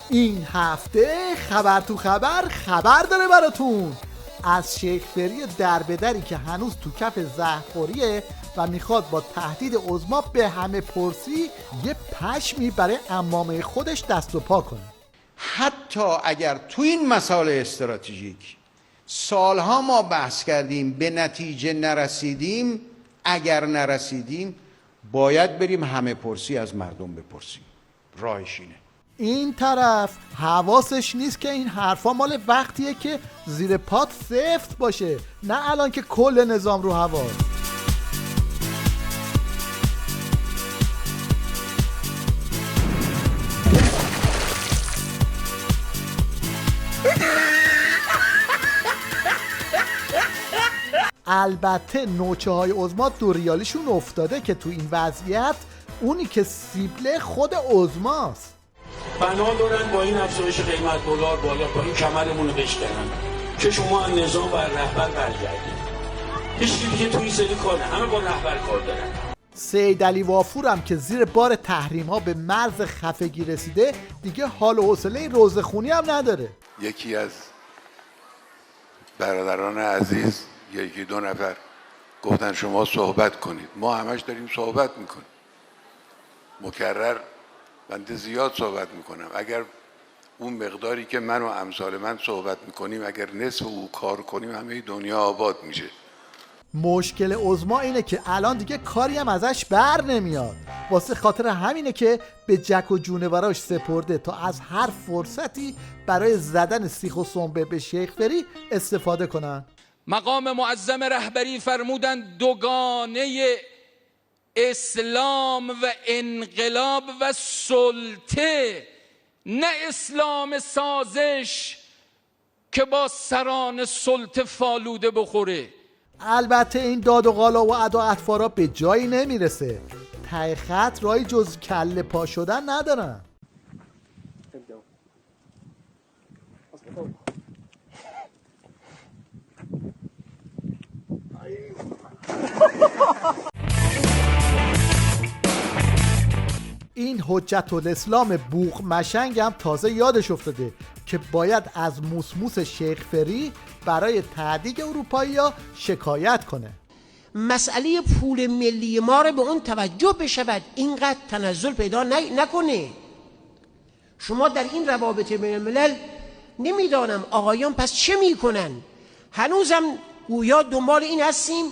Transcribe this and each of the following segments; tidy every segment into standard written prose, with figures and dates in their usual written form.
این هفته خبر تو خبر داره براتون از شیخ فری دربدری که هنوز تو کف زهرخوریه و میخواد با تهدید عظما به همه پرسی یه پشمی برای عمامه خودش دست و پا کنه. حتی اگر تو این مسائل استراتژیک سالها ما بحث کردیم به نتیجه نرسیدیم، اگر نرسیدیم باید بریم همه پرسی از مردم بپرسیم. راهش اینه. این طرف حواسش نیست که این حرفا مال وقتیه که زیر پات سفت باشه، نه الان که کل نظام رو هواست. البته نوچه های عظما دو ریالیشون افتاده که تو این وضعیت اونی که سیبله خود عظماست. بنا دارن با این افزایش قیمت دلار بالا با این کمرمون رو بشکنن که شما از نظام و رهبر برگردید. هیچ دیگه توی سری کار همه با رهبر کار دارن. سید علی وافورم که زیر بار تحریم ها به مرز خفگی رسیده دیگه حال و حوصله روزخونی هم نداره. یکی از برادران عزیز یکی دو نفر گفتن شما صحبت کنید. ما همش داریم صحبت میکنیم، مکرر بنده زیاد صحبت میکنم. اگر اون مقداری که من و امثال من صحبت میکنیم اگر نصف او کار کنیم همه دنیا آباد میشه. مشکل عظما اینه که الان دیگه کاری هم ازش بر نمیاد، واسه خاطر همینه که به جک و جونوراش سپرده تا از هر فرصتی برای زدن سیخ و سنبه به شیخ فری استفاده کنن. مقام معظم رهبری فرمودند دوگانه اسلام و انقلاب و سلطه، نه اسلام سازش که با سران سلطه فالوده بخوره. البته این داد و قالا و ادا اطفارا به جایی نمیرسه، ته خط رای جز کله پا شدن ندارن. این حجت الاسلام بوق مشنگ هم تازه یادش افتاده که باید از موسموس شیخ فری برای تهدید اروپایی‌ها شکایت کنه. مسئله پول ملی ما رو به اون توجه بشود، اینقدر تنزل پیدا نکنه. شما در این روابط بین الملل نمیدانم آقایان پس چه میکنن؟ هنوزم گویا دنبال این هستیم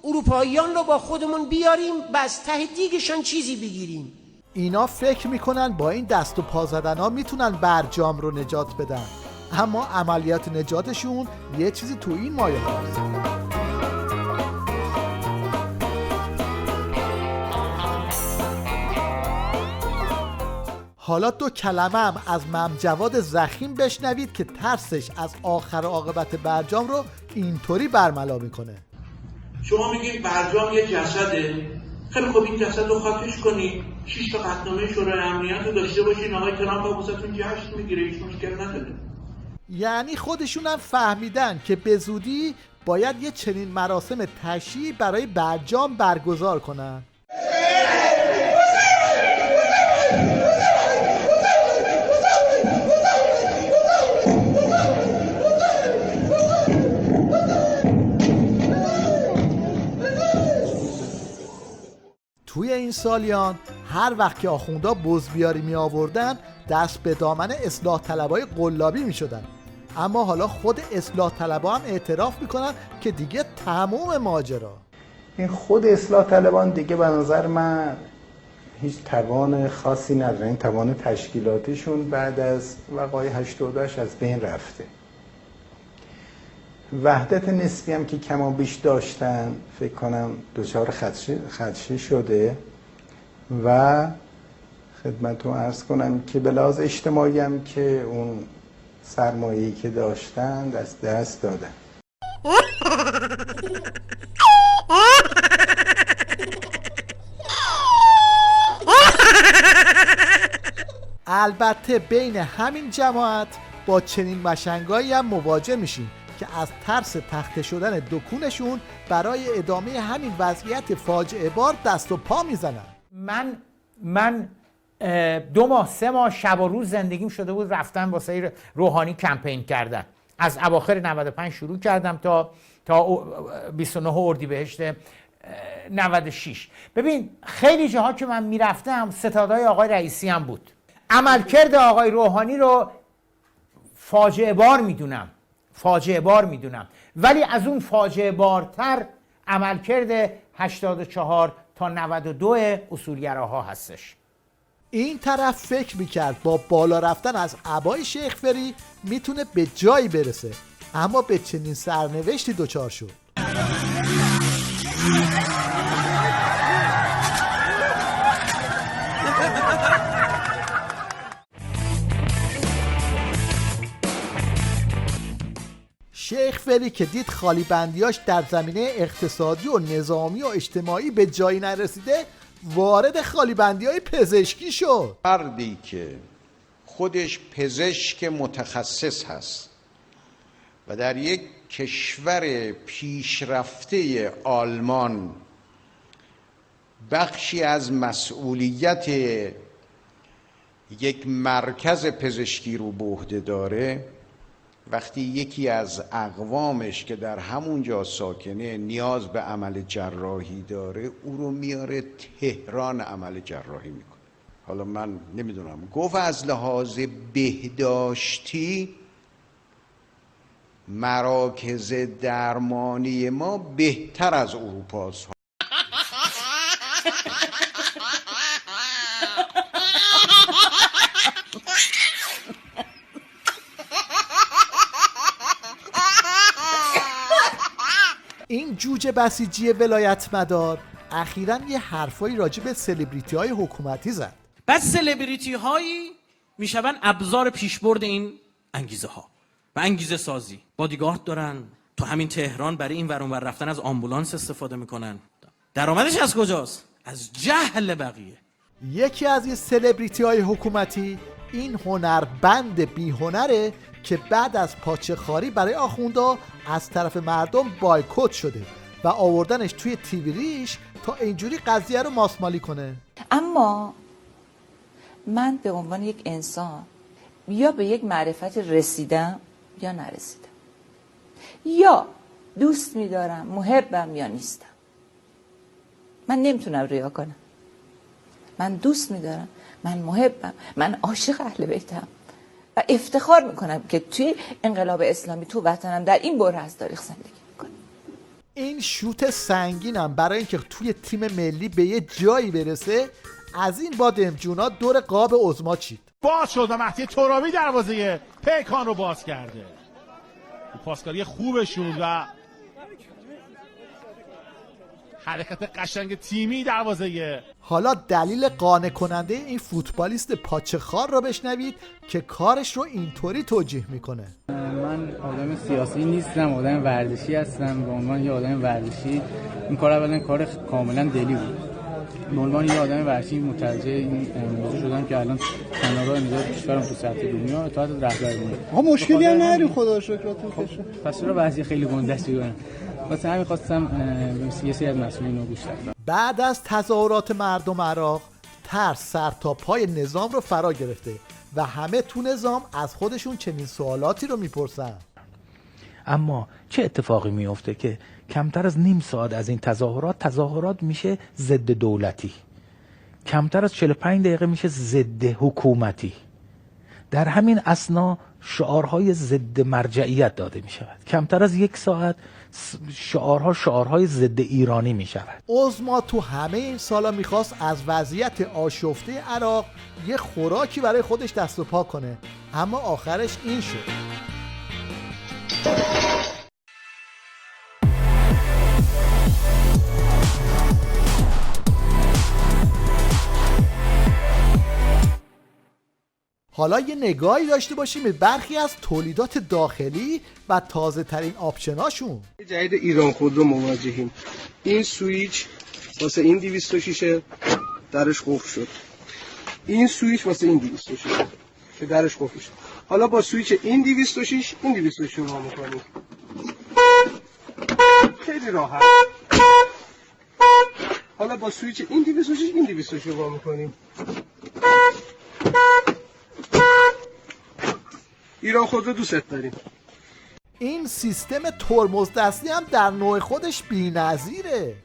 اروپاییان رو با خودمون بیاریم و از ته دیگشان چیزی بگیریم. اینا فکر میکنن با این دست و پا زدن ها میتونن برجام رو نجات بدن، اما عملیات نجاتشون یه چیزی تو این مایه هاست. حالا دو کلمه هم از ممجواد زخیم بشنوید که ترسش از آخر عاقبت برجام رو اینطوری برملا میکنه. شما میگید برجام یه جسده، خیلی خوب این جسد رو خاکش کنید، 6 تا قطعنامه شورای امنیت رو داشته باشین، آقای ترامپ واسهتون جشن میگیره، هیچ مشکل نداره. یعنی خودشون هم فهمیدن که به زودی باید یه چنین مراسم تشییع برای برجام برگزار کنن. توی این سالیان هر وقت که آخوندا بزبیاری می آوردن دست به دامن اصلاح طلبای قلابی می شدن، اما حالا خود اصلاح طلبا هم اعتراف میکنن که دیگه تموم ماجرا. این خود اصلاح طلبان دیگه به نظر من هیچ توان خاصی ندارن. این توان تشکیلاتیشون بعد از وقایع 88 از بین رفته. وحدت نسبی هم که کمان بیش داشتن فکر کنم دچار خدشه شده و خدمتتون عرض کنم که به لحاظ اجتماعی هم که اون سرمایه‌ای که داشتن دست دادن. البته بین همین جماعت با چنین مشنگایی هم مواجه میشیم که از ترس تخته شدن دکونشون برای ادامه همین وضعیت فاجعه بار دست و پا میزنن. من 2 ماه 3 ماه شب و روز زندگیم شده بود رفتن واسه روحانی کمپین کردن. از اواخر 95 شروع کردم تا 29 اردیبهشت 96. ببین خیلی جاها که من میرفتم ستادهای آقای رئیسی هم بود. عملکرد آقای روحانی رو فاجعه بار میدونم، ولی از اون فاجعه بارتر عملکرد 84 تا 92 اصولگراها هستش. این طرف فکر میکرد با بالا رفتن از عبای شیخ فری میتونه به جایی برسه، اما به چنین سرنوشتی دچار شد. شیخ فری که دید خالی بندیاش در زمینه اقتصادی و نظامی و اجتماعی به جایی نرسیده، وارد خالی بندیای پزشکی شد. فردی که خودش پزشک متخصص هست و در یک کشور پیشرفته آلمان بخشی از مسئولیت یک مرکز پزشکی رو به عهده داره، وقتی یکی از اقوامش که در همون جا ساکنه نیاز به عمل جراحی داره، او رو میاره تهران عمل جراحی میکنه. حالا من نمیدونم، گفت از لحاظ بهداشتی مراکز درمانی ما بهتر از اروپاست. این جوجه بسیجی ولایت مدار اخیراً یه حرفایی راجع به سلبریتی های حکومتی زد. بعد سلبریتی هایی میشون ابزار پیشبرد این انگیزه ها و انگیزه سازی. بادیگارد دارن تو همین تهران، برای این ور اون ور رفتن از آمبولانس استفاده میکنن. درآمدش از کجاست؟ از جهل بقیه. یکی از این سلبریتی های حکومتی این هنربند بی هنره که بعد از پاچه خاری برای آخوندا از طرف مردم بایکوت شده و آوردنش توی تیوی ریش تا اینجوری قضیه رو ماسمالی کنه. اما من به عنوان یک انسان یا به یک معرفت رسیدم یا نرسیدم، یا دوست می‌دارم، محبم یا نیستم. من نمیتونم ریا کنم. من دوست می‌دارم، من محبم، من عاشق اهل بیتم و افتخار میکنم که توی انقلاب اسلامی تو وطنم در این بره از تاریخ زندگی میکنم. این شوت سنگینم برای اینکه توی تیم ملی به یه جایی برسه، از این بادمجونا دور قاب عظما چید. باز شد و مهدی ترابی دروازه پیکان رو باز کرده. پاسکاری خوبشون و حرکت قشنگ تیمی دروازه. حالا دلیل قانع کننده این فوتبالیست پاچه خار رو بشنوید که کارش رو اینطوری توجیه میکنه. من آدم سیاسی نیستم، آدم ورزشی هستم. به عنوان یه آدم ورزشی این کار اولا کار کاملا دلی بود. به عنوان یه آدم ورزشی متوجه این موضوع شدم که الان تنها نظام کشورم تو سطح دنیا اطاعت رهبر دنیا. آقا مشکلی هم نداریم خدا رو شکر. پس چرا وضعیت خیلی گندشتی کنم؟ واسه همین خواستم یه سری از مسئولین رو گوش بدم. بعد از تظاهرات مردم عراق، ترس سر تا پای نظام رو فرا گرفته و همه تو نظام از خودشون چنین سوالاتی رو میپرسن. اما چه اتفاقی میفته که کمتر از نیم ساعت از این تظاهرات میشه ضد دولتی، کمتر از 45 دقیقه میشه ضد حکومتی، در همین اثنا شعارهای ضد مرجعیت داده میشود، کمتر از 1 ساعت شعارهای ضد ایرانی میشود. عظما تو همه این سالا میخواست از وضعیت آشفته عراق یه خوراکی برای خودش دست و پا کنه، اما آخرش این شد. حالا یه نگاهی داشته باشیم به برخی از تولیدات داخلی و تازه ترین آپشناشون. جدید ایران خودرو مواجهیم. این سویچ واسه این 206 درش قفل شد. این سویچ واسه این 206 که درش قفل شد. حالا با سویچ این 206 این 206 رو وا می‌کنیم. خیلی راحت. حالا با سویچ این 206 این 206 رو وا می‌کنیم. ایران خودرو دوست داریم. این سیستم ترمز دستی هم در نوع خودش بی‌نظیره.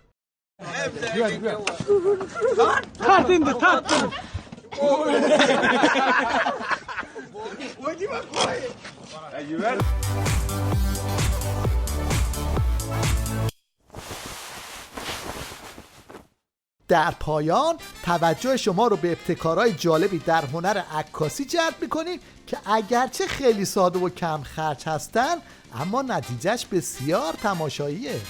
در پایان توجه شما رو به ابتکارهای جالبی در هنر عکاسی جلب می‌کنیم که اگرچه خیلی ساده و کم خرج هستن اما نتیجهش بسیار تماشاییه.